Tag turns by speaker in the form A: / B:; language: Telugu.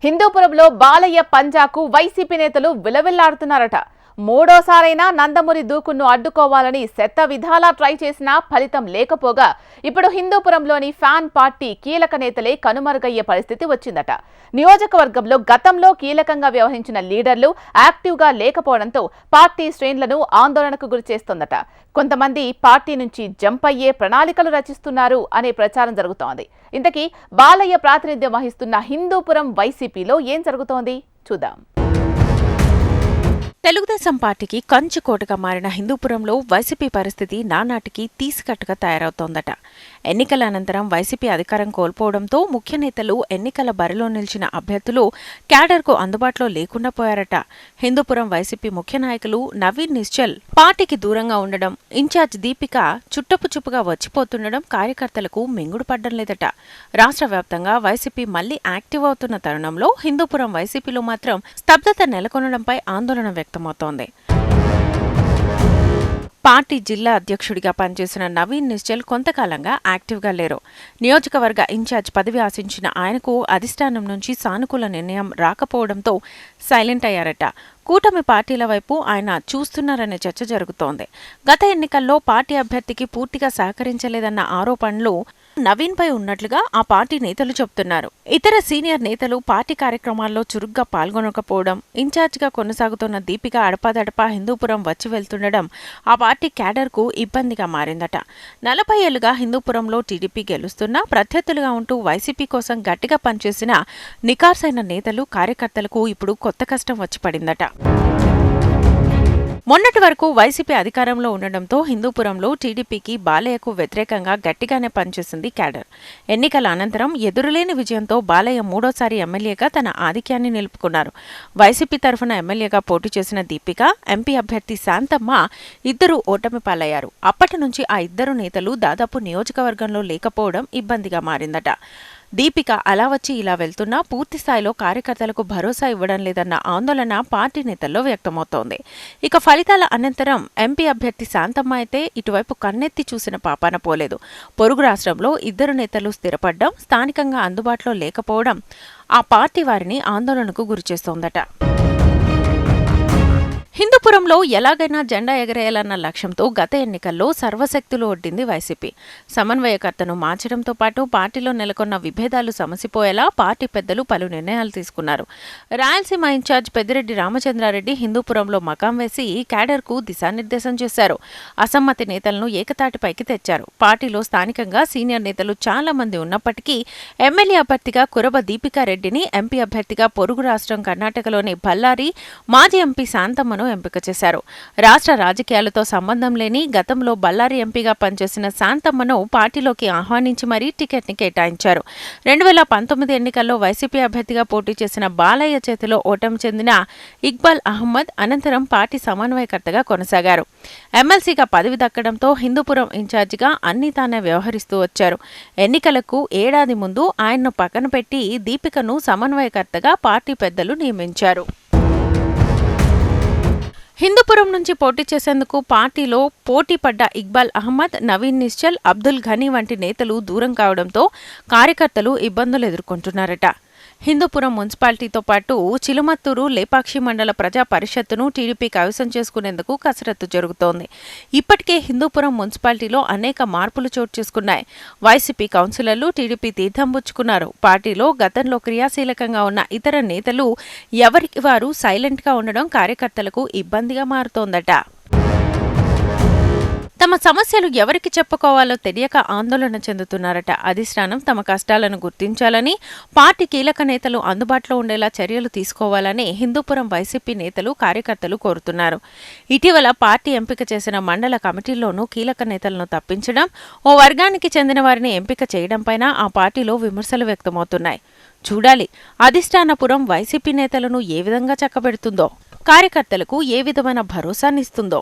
A: హిందూపురంలో బాలయ్య పంజాకు వైసీపీ నేతలు విలవిల్లాడుతున్నారట. మూడోసారైనా నందమూరి దూకును అడ్డుకోవాలని శత విధాలా ట్రై చేసినా ఫలితం లేకపోగా ఇప్పుడు హిందూపురంలోని ఫ్యాన్ పార్టీ కీలక నేతలే కనుమరుగయ్యే పరిస్థితి వచ్చిందట. నియోజకవర్గంలో గతంలో కీలకంగా వ్యవహరించిన లీడర్లు యాక్టివ్గా లేకపోవడంతో పార్టీ శ్రేణులను ఆందోళనకు గురిచేస్తోందట. కొంతమంది పార్టీ నుంచి జంప్ అయ్యే ప్రణాళికలు రచిస్తున్నారు అనే ప్రచారం జరుగుతోంది. ఇంతకీ బాలయ్య ప్రాతినిధ్యం వహిస్తున్న హిందూపురం వైసీపీలో ఏం జరుగుతోంది చూద్దాం.
B: తెలుగుదేశం పార్టీకి కంచుకోటగా మారిన హిందూపురంలో వైసీపీ పరిస్థితి నానాటికి తీసికట్టుగా తయారవుతోందట. ఎన్నికల అనంతరం వైసీపీ అధికారం కోల్పోవడంతో ముఖ్య నేతలు ఎన్నికల బరిలో నిలిచిన అభ్యర్థులు క్యాడర్కు అందుబాటులో లేకుండా పోయారట. హిందూపురం వైసీపీ ముఖ్య నాయకులు నవీన్ నిశ్చల్ పార్టీకి దూరంగా ఉండడం, ఇన్ఛార్జ్ దీపిక చుట్టపుచుప్పుగా వచ్చిపోతుండడం కార్యకర్తలకు మింగుడు పడ్డం లేదట. రాష్ట్ర వ్యాప్తంగా వైసీపీ మళ్లీ యాక్టివ్ అవుతున్న తరుణంలో హిందూపురం వైసీపీలో మాత్రం స్తబ్దత నెలకొనడంపై ఆందోళన వ్యక్తమవుతోంది. పార్టీ జిల్లా అధ్యక్షుడిగా పనిచేసిన నవీన్ నిశ్చల్ కొంతకాలంగా యాక్టివ్గా లేరు. నియోజకవర్గ ఇన్ఛార్జ్ పదవి ఆశించిన ఆయనకు అధిష్టానం నుంచి సానుకూల నిర్ణయం రాకపోవడంతో సైలెంట్ అయ్యారట. కూటమి పార్టీల వైపు ఆయన చూస్తున్నారనే చర్చ జరుగుతోంది. గత ఎన్నికల్లో పార్టీ అభ్యర్థికి పూర్తిగా సహకరించలేదన్న ఆరోపణలు నవీన్పై ఉన్నట్లుగా ఆ పార్టీ నేతలు చెబుతున్నారు. ఇతర సీనియర్ నేతలు పార్టీ కార్యక్రమాల్లో చురుగ్గా పాల్గొనకపోవడం, ఇన్ఛార్జిగా కొనసాగుతున్న దీపిక అడపాదడపా హిందూపురం వచ్చి వెళ్తుండడం ఆ పార్టీ క్యాడర్కు ఇబ్బందిగా మారిందట. 40 ఏళ్లుగా హిందూపురంలో టీడీపీ గెలుస్తున్నా ప్రత్యర్థులుగా ఉంటూ వైసీపీ కోసం గట్టిగా పనిచేసిన నికార్సైన నేతలు, కార్యకర్తలకు ఇప్పుడు కొత్త కష్టం వచ్చి పడిందట. మొన్నటి వరకు వైసీపీ అధికారంలో ఉండడంతో హిందూపురంలో టీడీపీకి బాలయ్యకు వ్యతిరేకంగా గట్టిగానే పనిచేసింది క్యాడర్. ఎన్నికల అనంతరం ఎదురులేని విజయంతో బాలయ్య మూడోసారి ఎమ్మెల్యేగా తన ఆధిక్యాన్ని నిలుపుకున్నారు. వైసీపీ తరఫున ఎమ్మెల్యేగా పోటీ చేసిన దీపిక, ఎంపీ అభ్యర్థి శాంతమ్మ ఇద్దరూ ఓటమి పాలయ్యారు. అప్పటి నుంచి ఆ ఇద్దరు నేతలు దాదాపు నియోజకవర్గంలో లేకపోవడం ఇబ్బందిగా మారిందట. దీపిక అలా వచ్చి ఇలా వెళ్తున్నా పూర్తిస్థాయిలో కార్యకర్తలకు భరోసా ఇవ్వడం లేదన్న ఆందోళన పార్టీ నేతల్లో వ్యక్తమవుతోంది. ఇక ఫలితాల అనంతరం ఎంపీ అభ్యర్థి శాంతమ్మ అయితే ఇటువైపు కన్నెత్తి చూసిన పాపాన పోలేదు. పొరుగు రాష్ట్రంలో ఇద్దరు నేతలు స్థిరపడ్డం, స్థానికంగా అందుబాటులో లేకపోవడం ఆ పార్టీ వారిని ఆందోళనకు గురిచేస్తోందట. హిందూపురంలో ఎలాగైనా జెండా ఎగరేయాలన్న లక్ష్యంతో గత ఎన్నికల్లో సర్వశక్తులు ఒడ్డింది వైసీపీ. సమన్వయకర్తను మార్చడంతో పాటు పార్టీలో నెలకొన్న విభేదాలు సమసిపోయేలా పార్టీ పెద్దలు పలు నిర్ణయాలు తీసుకున్నారు. రాయలసీమ ఇన్ఛార్జ్ పెద్దిరెడ్డి రామచంద్రారెడ్డి హిందూపురంలో మకాం వేసి దిశానిర్దేశం దిశానిర్దేశం చేశారు. అసమ్మతి నేతలను ఏకతాటిపైకి తెచ్చారు. పార్టీలో స్థానికంగా సీనియర్ నేతలు చాలా మంది ఉన్నప్పటికీ ఎమ్మెల్యే అభ్యర్థిగా కురబ దీపికారెడ్డిని, ఎంపీ అభ్యర్థిగా పొరుగు రాష్ట్రం కర్ణాటకలోని బళ్ళారి మాజీ ఎంపీ శాంతమ్మను ఎంపిక చేశారు. రాష్ట్ర రాజకీయాలతో సంబంధం లేని గతంలో బళ్ళారి ఎంపీగా పనిచేసిన శాంతమ్మను పార్టీలోకి ఆహ్వానించి మరీ టికెట్ని కేటాయించారు. 2019 ఎన్నికల్లో వైసీపీ అభ్యర్థిగా పోటీ చేసిన బాలయ్య చేతిలో ఓటమి చెందిన ఇక్బాల్ అహ్మద్ అనంతరం పార్టీ సమన్వయకర్తగా కొనసాగారు. ఎమ్మెల్సీగా పదవి దక్కడంతో హిందూపురం ఇన్ఛార్జిగా అన్ని తానే వ్యవహరిస్తూ వచ్చారు. ఎన్నికలకు ఏడాది ముందు ఆయన్ను పక్కన పెట్టి దీపికను సమన్వయకర్తగా పార్టీ పెద్దలు నియమించారు. హిందూపురం నుంచి పోటీ చేసేందుకు పార్టీలో పోటీ పడ్డ ఇక్బాల్ అహ్మద్, నవీన్ నిశ్చల్, అబ్దుల్ ఘనీ వంటి నేతలు దూరం కావడంతో కార్యకర్తలు ఇబ్బందులు ఎదుర్కొంటున్నారట. హిందూపురం మున్సిపాలిటీతో పాటు చిలుమత్తూరు, లేపాక్షి మండల ప్రజా పరిషత్తును టీడీపీ కైవసం చేసుకునేందుకు కసరత్తు జరుగుతోంది. ఇప్పటికే హిందూపురం మున్సిపాలిటీలో అనేక మార్పులు చోటు చేసుకున్నాయి. వైసీపీ కౌన్సిలర్లు టీడీపీ తీర్థం పుచ్చుకున్నారు. పార్టీలో గతంలో క్రియాశీలకంగా ఉన్న ఇతర నేతలు ఎవరికి వారు సైలెంట్గా ఉండడం కార్యకర్తలకు ఇబ్బందిగా మారుతోందట. తమ సమస్యలు ఎవరికి చెప్పుకోవాలో తెలియక ఆందోళన చెందుతున్నారట. అధిష్టానం తమ కష్టాలను గుర్తించాలని, పార్టీ కీలక నేతలు అందుబాటులో ఉండేలా చర్యలు తీసుకోవాలని హిందూపురం వైసీపీ నేతలు, కార్యకర్తలు కోరుతున్నారు. ఇటీవల పార్టీ ఎంపిక చేసిన మండల కమిటీల్లోనూ కీలక నేతలను తప్పించడం, ఓ వర్గానికి చెందిన వారిని ఎంపిక చేయడంపైన ఆ పార్టీలో విమర్శలు వ్యక్తమవుతున్నాయి. చూడాలి అధిష్టానపురం వైసీపీ నేతలను ఏ విధంగా చక్కబెడుతుందో, కార్యకర్తలకు ఏ విధమైన భరోసానిస్తుందో.